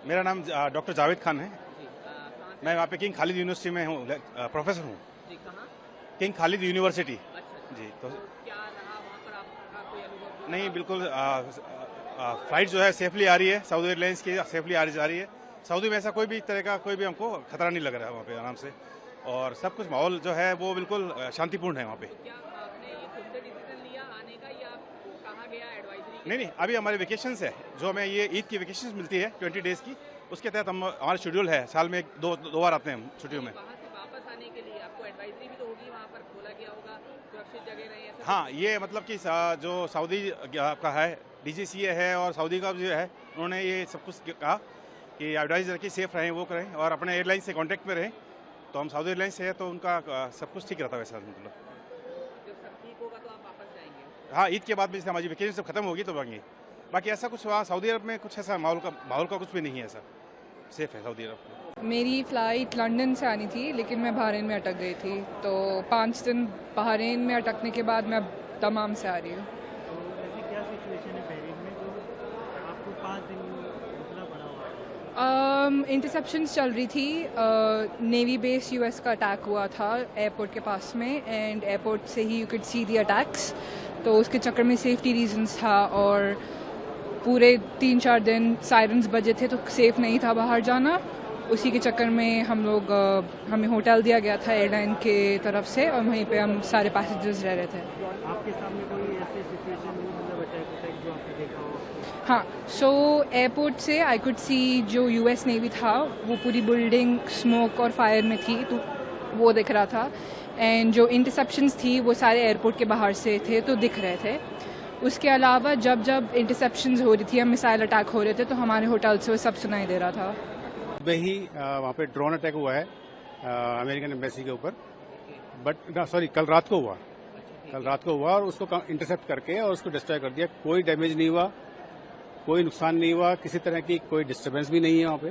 मेरा नाम डॉक्टर जावेद खान है। मैं वहाँ पे किंग खालिद यूनिवर्सिटी में हूँ, प्रोफेसर हूँ। King Khalid university. जी, तो क्या रहा वहाँ पर आपका कोई अनुभव? नहीं, बिल्कुल फ्लाइट जो है सेफली आ रही है, सऊदी एयरलाइंस की सेफली आ रही है। सऊदी में ऐसा कोई भी तरह का कोई भी हमको खतरा नहीं लग रहा है वहाँ पे, आराम से। और सब कुछ माहौल जो है वो बिल्कुल शांतिपूर्ण है वहाँ पे। क्या आपने ये खुद से डिसीजन लिया आने का या कहाँ गया एडवाइजरी? नहीं, अभी हमारे वेकेशंस है, जो हमें ये ईद की वेकेशंस मिलती है 20 डेज़ की, उसके तहत हम हमारा शेड्यूल है, साल में दो बार आते हैं हम छुट्टियों में। वहाँ से वापस आने के लिए आपको एडवाइजरी भी तो होगी, वहाँ पर बोला गया होगा सुरक्षित जगह रहे। हाँ, ये मतलब कि जो सऊदी का है, DGCA है और सऊदी का जो है, उन्होंने ये सब कुछ कहा कि एडवाइज रखिए, सेफ रहें, वो करें और अपने एयरलाइन से कांटेक्ट में रहें। तो हम सऊदी एयरलाइन से है तो उनका सब कुछ ठीक रहता है वैसा, मतलब। जब सब ठीक होगा तो आप वापस जाएंगे? हाँ, ईद के बाद में हमारी वेकेशन सब खत्म होगी तो आएंगे। बाकी ऐसा कुछ वहाँ सऊदी अरब में कुछ ऐसा माहौल का कुछ भी नहीं है, ऐसा सेफ है सऊदी अरब। मेरी फ़्लाइट लंदन से आनी थी, लेकिन मैं बहरीन में अटक गई थी, तो 5 दिन बहरीन में अटकने के बाद मैं अब दमाम से आ रही हूँ। तो ऐसी क्या सिचुएशन है बहरीन में जो आपको 5 दिन रुकना पड़ा हुआ? इंटरसेप्शंस चल रही थी। नेवी बेस US का अटैक हुआ था एयरपोर्ट के पास में, एंड एयरपोर्ट से ही you could see the attacks. तो उसके चक्कर में सेफ्टी रीजंस था, और पूरे 3-4 दिन सायरन्स बजे थे तो सेफ़ नहीं था बाहर जाना। उसी के चक्कर में हमें होटल दिया गया था एयरलाइन के तरफ से, और वहीं पे हम सारे पैसेंजर्स रह रहे थे। आपके सामने कोई ऐसी सिचुएशन हुई, मतलब अटैक जो आपने देखा हो? हाँ, सो एयरपोर्ट से आई कुड सी जो US नेवी था वो पूरी बिल्डिंग स्मोक और फायर में थी, तो वो दिख रहा था। एंड जो इंटरसेप्शंस थी वो सारे एयरपोर्ट के बाहर से थे तो दिख रहे थे। उसके अलावा जब इंटरसेप्शंस हो रही थी, मिसाइल अटैक हो रहे थे, तो हमारे होटल से वो सब सुनाई दे रहा था। सुबह ही वहाँ पे ड्रोन अटैक हुआ है अमेरिकन एम्बेसी के ऊपर, कल रात को हुआ और उसको इंटरसेप्ट करके और उसको डिस्ट्रॉय कर दिया। कोई डैमेज नहीं हुआ, कोई नुकसान नहीं हुआ, किसी तरह की कोई डिस्टर्बेंस भी नहीं है वहाँ पे।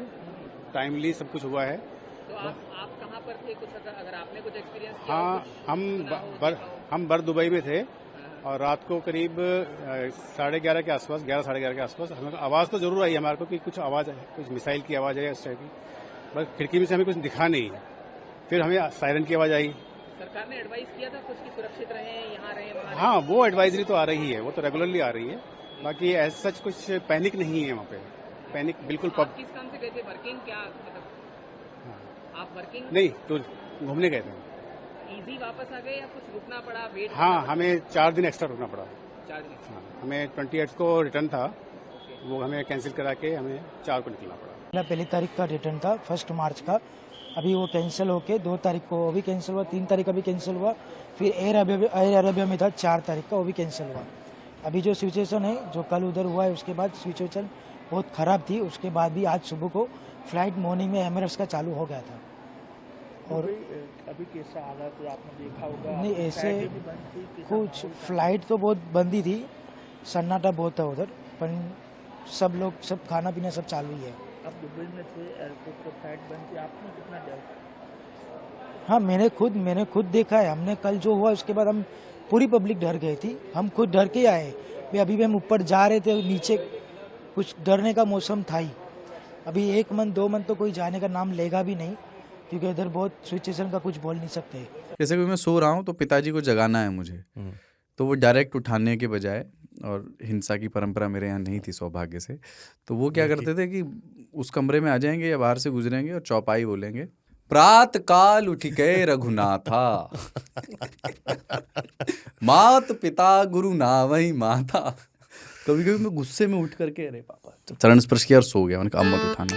टाइमली सब कुछ हुआ है। तो आप कहाँ पर थे? कुछ अगर आपने कुछ एक्सपीरियंस किया? हाँ, हम बर दुबई में थे और रात को करीब 11:30 के आसपास, 11 साढ़े 11 के आसपास हमें आवाज़ तो जरूर आई हमारे को कि कुछ आवाज़ है, कुछ मिसाइल की आवाज़ है इस टाइप की, बस खिड़की में से हमें कुछ दिखा नहीं। फिर हमें सायरन की आवाज़ आई। सरकार ने एडवाइस किया था कुछ कि सुरक्षित रहें, यहाँ रहें? हाँ, वो एडवाइजरी तो आ रही है, वो तो रेगुलरली आ रही है। बाकी ऐसा सच कुछ पैनिक नहीं है वहाँ पे, पैनिक बिल्कुल। आप किस काम से गए थे? वर्किंग? क्या मतलब आप वर्किंग? नहीं, तो घूमने गए थे। इजी वापस आ गए या कुछ रुकना पड़ा, वेट? हाँ, हमें 4 दिन एक्स्ट्रा रुकना पड़ा। 4 दिन? हाँ, हमें 28 को रिटर्न था, वो हमें कैंसिल करा के हमें 4 को निकलना पड़ा। पहली तारीख का रिटर्न था, 1 मार्च का। अभी वो कैंसिल होके 2 तारीख को वो भी कैंसिल हुआ, 3 तारीख का भी कैंसिल हुआ। फिर एयर अरेबिया में था 4 तारीख का, वो भी कैंसिल हुआ। अभी जो सिचुएशन है, जो कल उधर हुआ है, उसके बाद सिचुएशन बहुत ख़राब थी। उसके बाद भी आज सुबह को फ्लाइट मॉर्निंग में एमिरेट्स का चालू हो गया था। और अभी कैसा हालात आपने देखा होगा? नहीं, ऐसे कुछ फ्लाइट तो बहुत बंदी थी, सन्नाटा बहुत था उधर, पर सब खाना पीना सब चालू ही है। आप दुबई में थे, एयरपोर्ट पर फ्लाइट बंद थी, आपने कितना डर? हाँ, मैंने खुद देखा है। हमने कल जो हुआ उसके बाद हम पूरी पब्लिक डर गई थी, हम खुद डर के आए। अभी भी हम ऊपर जा रहे थे, नीचे कुछ डरने का मौसम था ही। अभी 1 मंथ 2 मंथ तो कोई जाने का नाम लेगा भी नहीं, क्योंकि इधर बहुत सिचुएशन का कुछ बोल नहीं सकते। जैसे कि मैं सो रहा हूँ तो पिताजी को जगाना है मुझे, तो वो डायरेक्ट उठाने के बजाय, और हिंसा की परंपरा मेरे यहाँ नहीं थी सौभाग्य से, तो वो क्या करते थे कि उस कमरे में आ जाएंगे या बाहर से गुजरेंगे और चौपाई बोलेंगे, प्रात काल उठ के रघुनाथा मात पिता गुरु नावई माता। कभी कभी मैं गुस्से में उठ करके अरे पापा, तो चरण स्पर्श किया और सो गया। मैंने कहा अब मत उठाना।